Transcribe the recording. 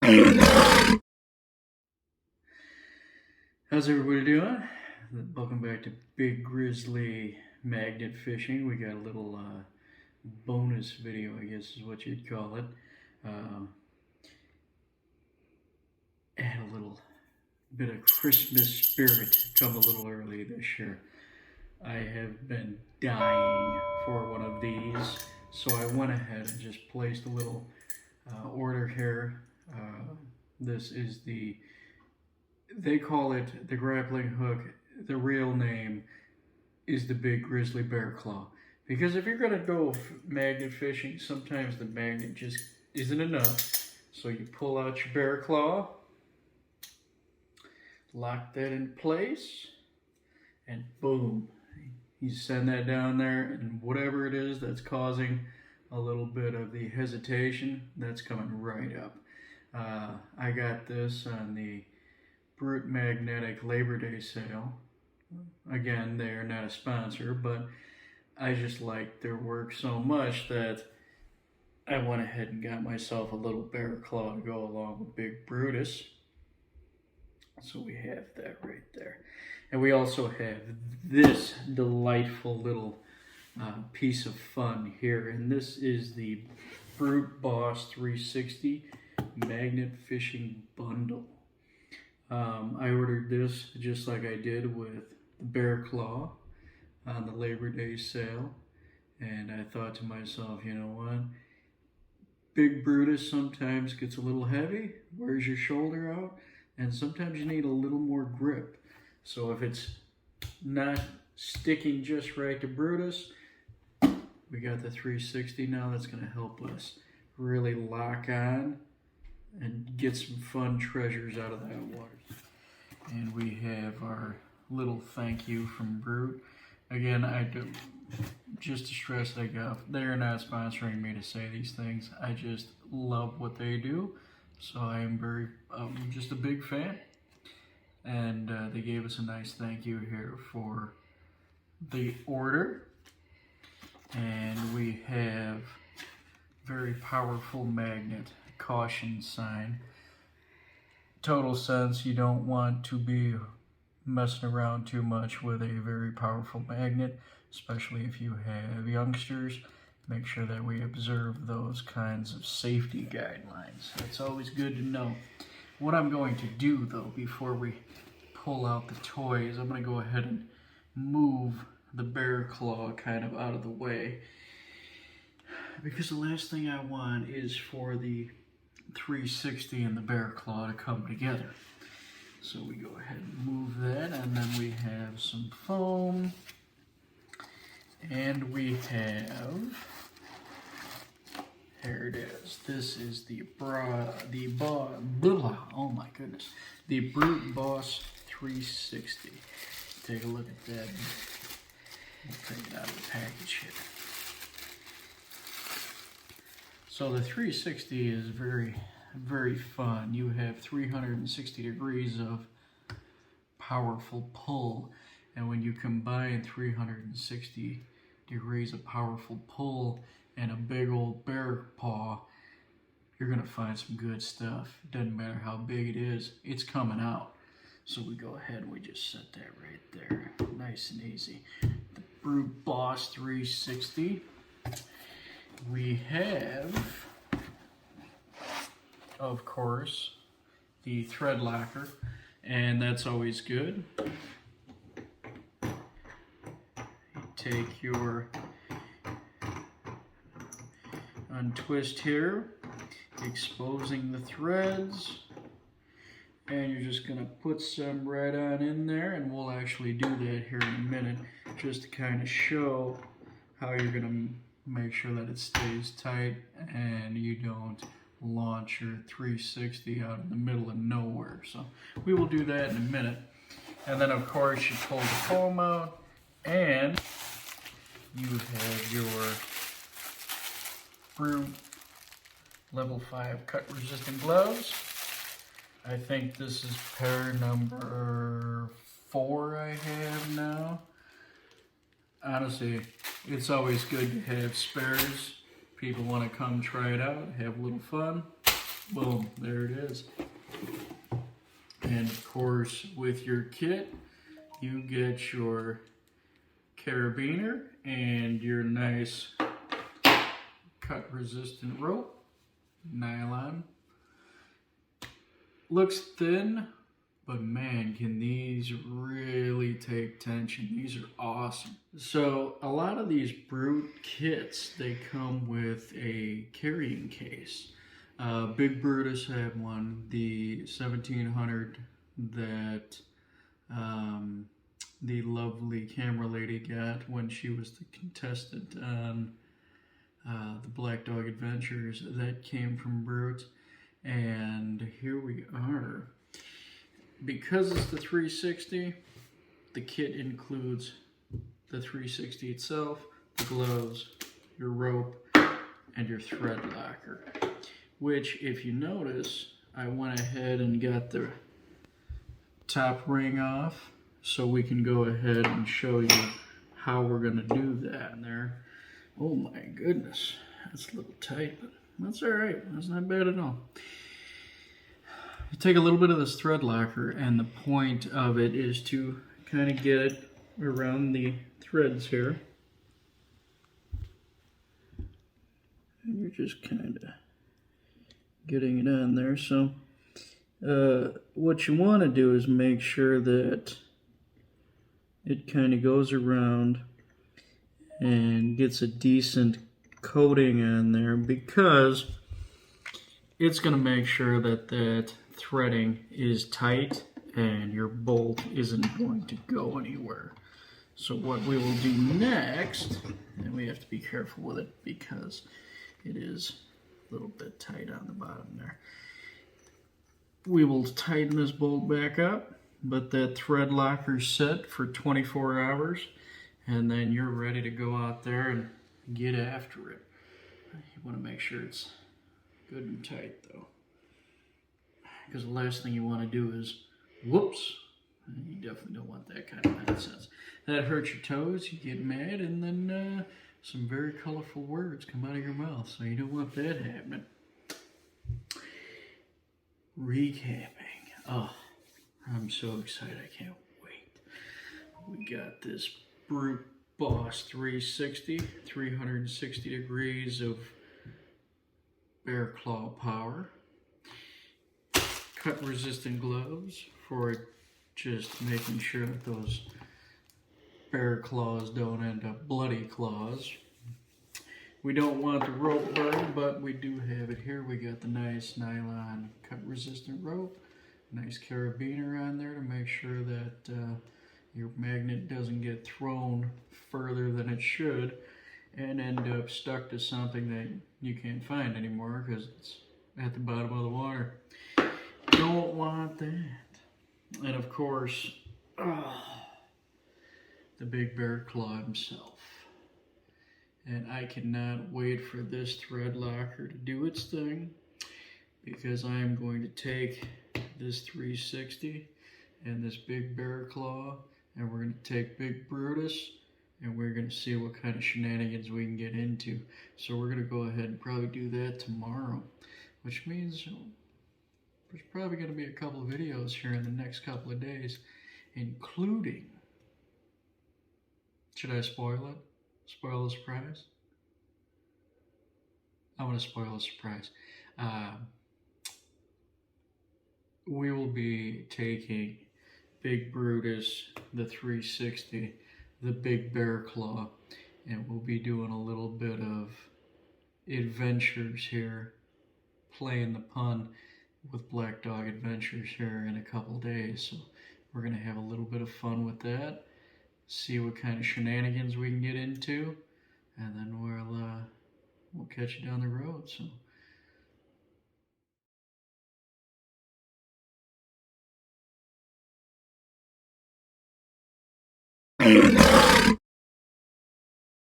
How's everybody doing? Welcome back to Big Grizzly Magnet Fishing. We got a little bonus video, I guess is what you'd call it. Add a little bit of Christmas spirit come a little early this year. I have been dying for one of these, so I went ahead and just placed a little order here. This is they call it the grappling hook. The real name is the Big Grizzly Bear Claw. Because if you're going to go magnet fishing, sometimes the magnet just isn't enough. So you pull out your bear claw, lock that in place, and boom. You send that down there, and whatever it is that's causing a little bit of the hesitation, that's coming right up. I got this on the Brute Magnetic Labor Day sale. Again, they are not a sponsor, but I just like their work so much that I went ahead and got myself a little bear claw to go along with Big Brutus. So we have that right there. And we also have this delightful little piece of fun here. And this is the Brute Boss 360 Magnet Fishing Bundle. I ordered this just like I did with the bear claw on the Labor Day sale, and I thought to myself, you know what, Big Brutus sometimes gets a little heavy, wears your shoulder out, and sometimes you need a little more grip. So if it's not sticking just right to Brutus, we got the 360 now that's going to help us really lock on and get some fun treasures out of that water. And we have our little thank you from Brute. Again, I do, just to stress that they are not sponsoring me to say these things. I just love what they do, so I am just a big fan. And they gave us a nice thank you here for the order. And we have very powerful magnet caution sign. Total sense, you don't want to be messing around too much with a very powerful magnet, especially if you have youngsters. Make sure that we observe those kinds of safety guidelines. It's always good to know. What I'm going to do though, before we pull out the toys, I'm going to go ahead and move the bear claw kind of out of the way, because the last thing I want is for the 360 and the bear claw to come together. So we go ahead and move that, and then we have some foam, and we have, here it is. This is the oh my goodness, the Brute Boss 360. Take a look at that. We'll take it out of the package here. So the 360 is very, very fun. You have 360 degrees of powerful pull, and when you combine 360 degrees of powerful pull and a big old bear paw, you're gonna find some good stuff. Doesn't matter how big it is, it's coming out. So we go ahead and we just set that right there, nice and easy. The Brute Boss 360. We have, of course, the thread locker, and that's always good. You take your untwist here, exposing the threads, and you're just going to put some right on in there, and we'll actually do that here in a minute, just to kind of show how you're going to make sure that it stays tight and you don't launch your 360 out in the middle of nowhere. So we will do that in a minute. And then of course you pull the foam out, and you have your Brute level 5 cut resistant gloves. I think this is pair number 4 I have now. Honestly, it's always good to have spares. People want to come try it out, have a little fun. Boom, there it is. And of course, with your kit, you get your carabiner and your nice cut resistant rope, nylon. Looks thin, but man, can these really take tension. These are awesome. So a lot of these Brute kits, they come with a carrying case. Big Brutus had one, the 1700 that the lovely camera lady got when she was the contestant on the Black Dog Adventures. That came from Brute. And here we are. Because it's the 360, the kit includes the 360 itself, the gloves, your rope, and your thread locker. Which, if you notice, I went ahead and got the top ring off so we can go ahead and show you how we're going to do that in there. Oh my goodness, that's a little tight, but that's all right. That's not bad at all. You take a little bit of this thread locker, and the point of it is to kind of get it around the threads here. And you're just kind of getting it on there. So what you want to do is make sure that it kind of goes around and gets a decent coating on there, because it's going to make sure that that threading is tight and your bolt isn't going to go anywhere. So what we will do next, and we have to be careful with it because it is a little bit tight on the bottom there. We will tighten this bolt back up, but that thread locker set for 24 hours, and then you're ready to go out there and get after it. You want to make sure it's good and tight though, because the last thing you want to do is whoops. You definitely don't want that kind of nonsense. That hurts your toes, you get mad, and then some very colorful words come out of your mouth, so you don't want that happening. Recapping. Oh, I'm so excited, I can't wait. We got this Brute Boss 360, 360 degrees of bear claw power. Cut resistant gloves for just making sure that those bear claws don't end up bloody claws. We don't want the rope burn, but we do have it here. We got the nice nylon cut resistant rope, nice carabiner on there to make sure that your magnet doesn't get thrown further than it should and end up stuck to something that you can't find anymore because it's at the bottom of the water. Don't want that. And of course, the big bear claw himself. And I cannot wait for this thread locker to do its thing, because I am going to take this 360 and this big bear claw, and we're going to take Big Brutus, and we're going to see what kind of shenanigans we can get into. So we're going to go ahead and probably do that tomorrow, which means there's probably going to be a couple of videos here in the next couple of days, including, should I spoil it? Spoil the surprise? I'm going to spoil the surprise. We will be taking Big Brutus, the 360, the big bear claw, and we'll be doing a little bit of adventures here, playing the pun with Black Dog Adventures here in a couple days. So we're going to have a little bit of fun with that, see what kind of shenanigans we can get into, and then we'll catch you down the road. So